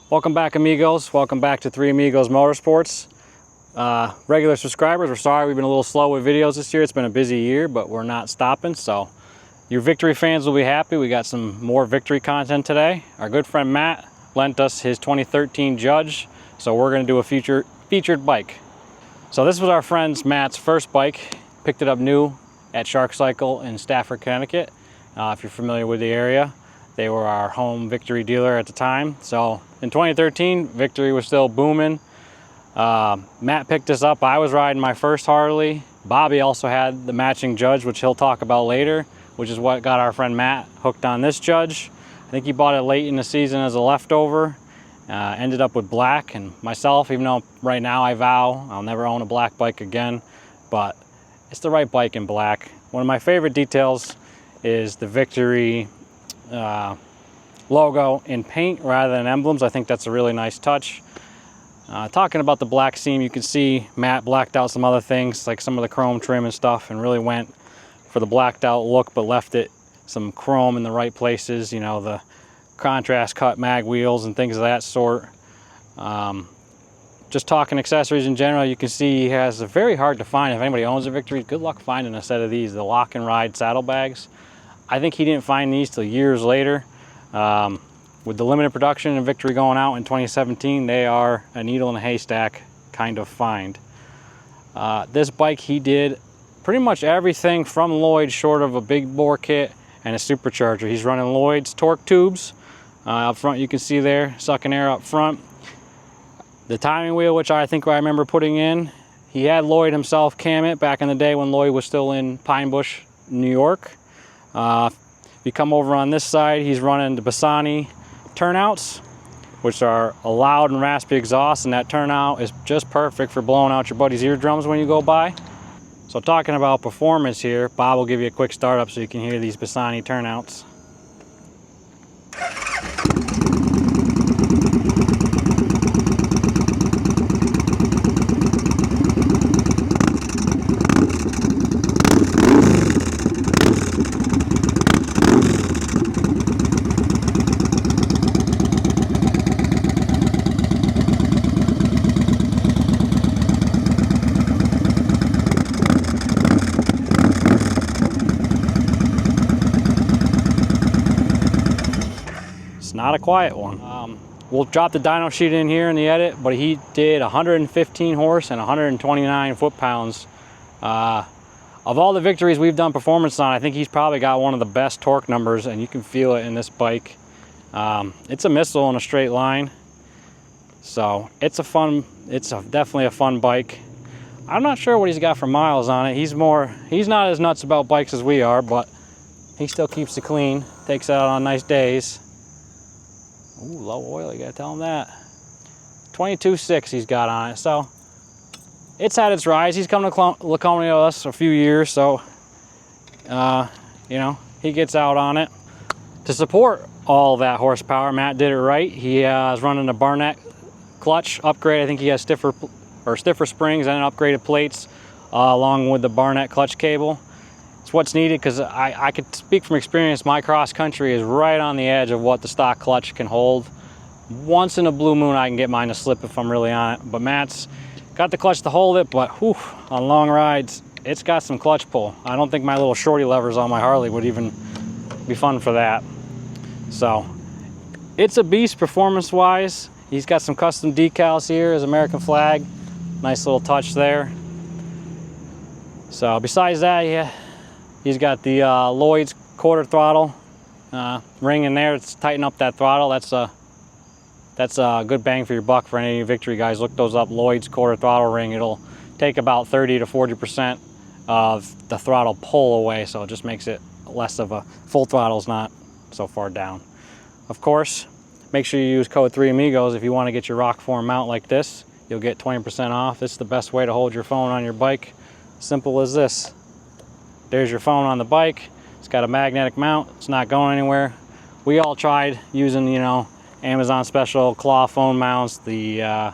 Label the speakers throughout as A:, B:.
A: Welcome back, amigos. Welcome back to Three Amigos Motorsports. Regular subscribers, we're sorry we've been a little slow with videos this year. It's been a busy year, but we're not stopping. So your Victory fans will be happy. We got some more Victory content today. Our good friend Matt lent us his 2013 Judge, so we're going to do a featured bike. So this was our friend's Matt's first bike. Picked it up new at Shark Cycle in Stafford, Connecticut. If you're familiar with the area, they were our home Victory dealer at the time. So in 2013, Victory was still booming. Matt picked us up. I was riding my first Harley. Bobby also had the matching Judge, which he'll talk about later, which is what got our friend Matt hooked on this Judge. I think he bought it late in the season as a leftover. Ended up with black, and myself, even though right now I vow I'll never own a black bike again, but it's the right bike in black. One of my favorite details is the Victory logo in paint rather than emblems. I think that's a really nice touch. Talking about the black seam, you can see Matt blacked out some other things like some of the chrome trim and stuff, and really went for the blacked out look, but left it some chrome in the right places, you know, the contrast cut mag wheels and things of that sort. Just talking accessories in general, you can see he has a very hard to find. If anybody owns a Victory, good luck finding a set of these, the lock and ride saddlebags. I think he didn't find these till years later. With the limited production and Victory going out in 2017, they are a needle in a haystack kind of find. This bike, he did pretty much everything from Lloyd short of a big bore kit and a supercharger. He's running Lloyd's torque tubes. Up front you can see there, sucking air up front. The timing wheel, which I think I remember putting in, he had Lloyd himself cam it back in the day when Lloyd was still in Pine Bush, New York. If you come over on this side, he's running the Bassani turnouts, which are a loud and raspy exhaust, and that turnout is just perfect for blowing out your buddy's eardrums when you go by. So talking about performance here, Bob will give you a quick startup so you can hear these Bassani turnouts. Not a quiet one. We'll drop the dyno sheet in here in the edit, but he did 115 horse and 129 foot-pounds. Of all the Victories we've done performance on, I think he's probably got one of the best torque numbers, and you can feel it in this bike. It's a missile in a straight line, so it's definitely a fun bike. I'm not sure what he's got for miles on it. He's not as nuts about bikes as we are, but he still keeps it clean, takes it out on nice days. Ooh, low oil, you gotta tell him that. 22.6 he's got on it, so it's had its rise. He's come to Laconia with us a few years, so you know, he gets out on it. To support all that horsepower, Matt did it right. He is running a Barnett clutch upgrade. I think he has stiffer springs and upgraded plates along with the Barnett clutch cable. It's what's needed, because I could speak from experience. My cross country is right on the edge of what the stock clutch can hold. Once in a blue moon I can get mine to slip if I'm really on it, but Matt's got the clutch to hold it, but whew, on long rides it's got some clutch pull. I don't think my little shorty levers on my Harley would even be fun for that. So it's a beast performance wise. He's got some custom decals here, his American flag, nice little touch there. So besides that, yeah, he's got the Lloyd's quarter throttle ring in there. It's tighten up that throttle. That's a good bang for your buck for any of you Victory guys. Look those up, Lloyd's quarter throttle ring. It'll take about 30 to 40% of the throttle pull away, so it just makes it less of a full throttle's not so far down. Of course, make sure you use code 3amigos if you want to get your Rockform mount like this. You'll get 20% off. This is the best way to hold your phone on your bike. Simple as this. There's your phone on the bike. It's got a magnetic mount. It's not going anywhere. We all tried using, you know, Amazon special claw phone mounts. The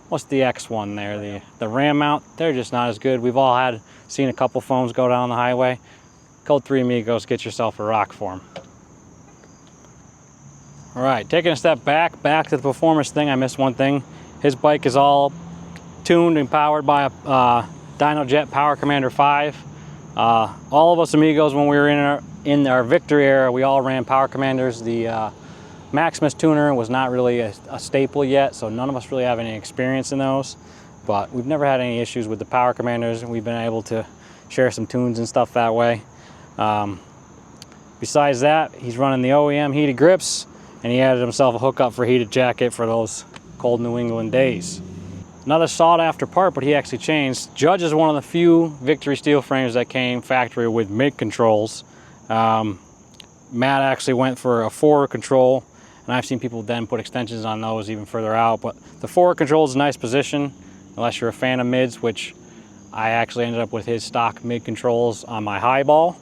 A: what's the X one there? The RAM mount. They're just not as good. We've all seen a couple phones go down the highway. Code 3amigos. Get yourself a Rockform. All right, taking a step back to the performance thing, I missed one thing. His bike is all tuned and powered by a Dynojet Power Commander 5. All of us amigos, when we were in our Victory era, we all ran Power Commanders. The Maximus tuner was not really a staple yet, so none of us really have any experience in those. But we've never had any issues with the Power Commanders, and we've been able to share some tunes and stuff that way. Besides that, he's running the OEM heated grips, and he added himself a hookup for heated jacket for those cold New England days. Another sought after part, but he actually changed. Judge is one of the few Victory steel frames that came factory with mid controls. Matt actually went for a forward control, and I've seen people then put extensions on those even further out, but the forward control is a nice position, unless you're a fan of mids, which I actually ended up with his stock mid controls on my Highball.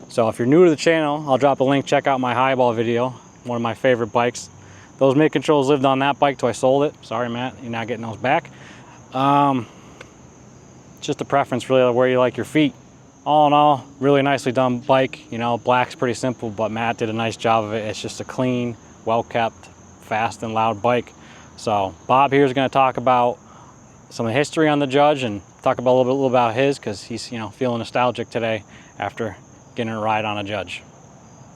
A: So if you're new to the channel, I'll drop a link, check out my Highball video, one of my favorite bikes. Those mid controls lived on that bike till I sold it. Sorry, Matt, you're not getting those back. Just a preference really of where you like your feet. All in all, really nicely done bike. You know, black's pretty simple, but Matt did a nice job of it. It's just a clean, well-kept, fast and loud bike. So Bob here is going to talk about some of the history on the Judge and talk about a little bit about his, because he's, you know, feeling nostalgic today after getting a ride on a Judge.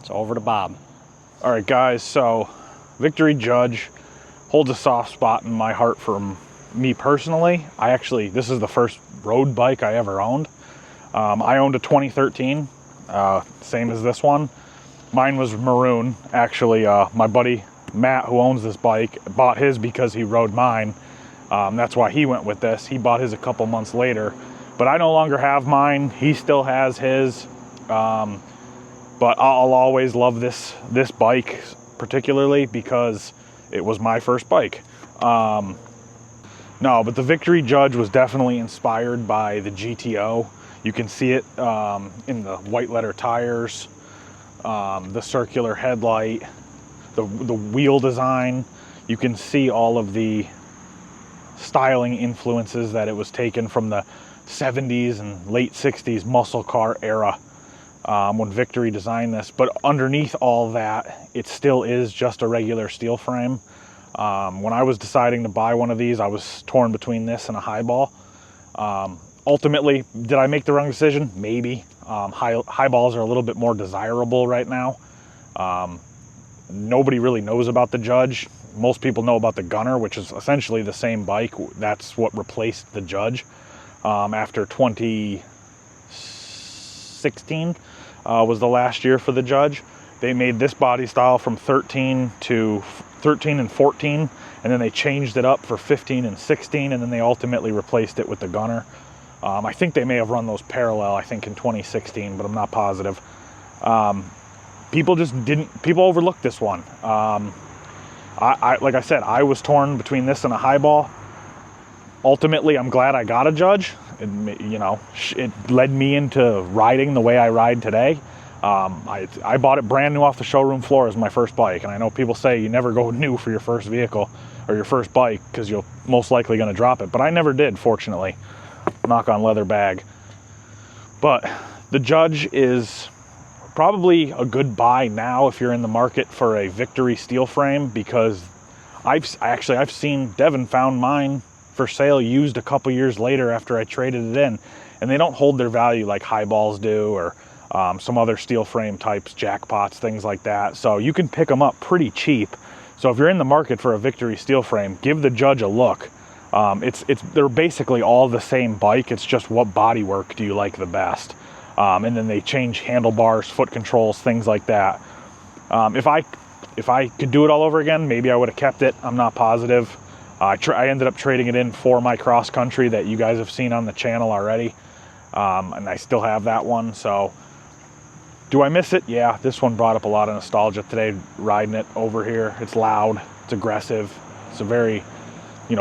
A: So over to Bob.
B: All right, guys, so Victory Judge holds a soft spot in my heart for me personally. This is the first road bike I ever owned. I owned a 2013, same as this one. Mine was maroon. Actually, my buddy Matt, who owns this bike, bought his because he rode mine. That's why he went with this. He bought his a couple months later, but I no longer have mine. He still has his. But I'll always love this bike, particularly because it was my first bike. No, but the Victory Judge was definitely inspired by the GTO. You can see it in the white letter tires, the circular headlight, the wheel design. You can see all of the styling influences that it was taken from the 70s and late 60s muscle car era. When Victory designed this, but underneath all that, it still is just a regular steel frame. When I was deciding to buy one of these, I was torn between this and a Highball. Ultimately, did I make the wrong decision? Maybe. Highballs are a little bit more desirable right now. Nobody really knows about the Judge. Most people know about the Gunner, which is essentially the same bike. That's what replaced the Judge after 2016. Was the last year for the Judge. They made this body style from 13 and 14, and then they changed it up for 15 and 16, and then they ultimately replaced it with the Gunner. I think they may have run those parallel, I think in 2016, but I'm not positive. People overlooked this one. Like I said, I was torn between this and a Highball. Ultimately, I'm glad I got a Judge. It led me into riding the way I ride today. I bought it brand new off the showroom floor as my first bike, and I know people say you never go new for your first vehicle or your first bike because you're most likely going to drop it, but I never did, fortunately. Knock on leather bag. But the Judge is probably a good buy now if you're in the market for a Victory steel frame, because I've seen Devin found mine for sale used a couple years later after I traded it in, and they don't hold their value like Highballs do, or some other steel frame types, Jackpots, things like that. So you can pick them up pretty cheap. So if you're in the market for a Victory steel frame, give the Judge a look. They're basically all the same bike. It's just what bodywork do you like the best, and then they change handlebars, foot controls, things like that. If I could do it all over again, maybe I would have kept it. I'm not positive. I ended up trading it in for my cross country that you guys have seen on the channel already, and I still have that one. So do I miss it? Yeah, this one brought up a lot of nostalgia today, riding it over here. It's loud, it's aggressive, it's a very,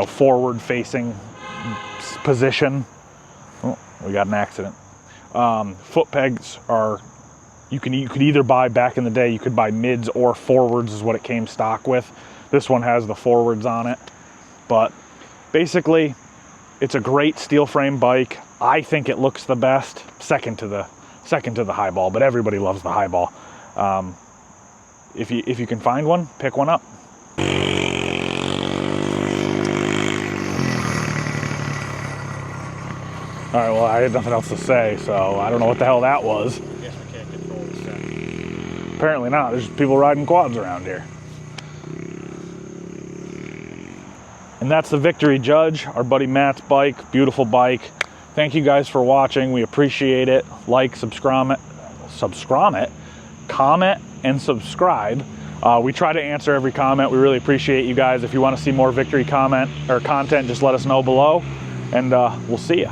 B: forward facing position. Oh, we got an accident. Foot pegs are, you could either buy, back in the day, you could buy mids or forwards is what it came stock with. This one has the forwards on it. But basically, it's a great steel frame bike. I think it looks the best, second to the Highball, but everybody loves the Highball. if you can find one, pick one up. All right, well, I had nothing else to say, so I don't know what the hell that was.
A: I guess we can't control the set.
B: Apparently not. There's people riding quads around here. And that's the Victory Judge, our buddy Matt's bike. Beautiful bike. Thank you guys for watching. We appreciate it. Like, comment, and subscribe. We try to answer every comment. We really appreciate you guys. If you want to see more Victory content, just let us know below, and we'll see you.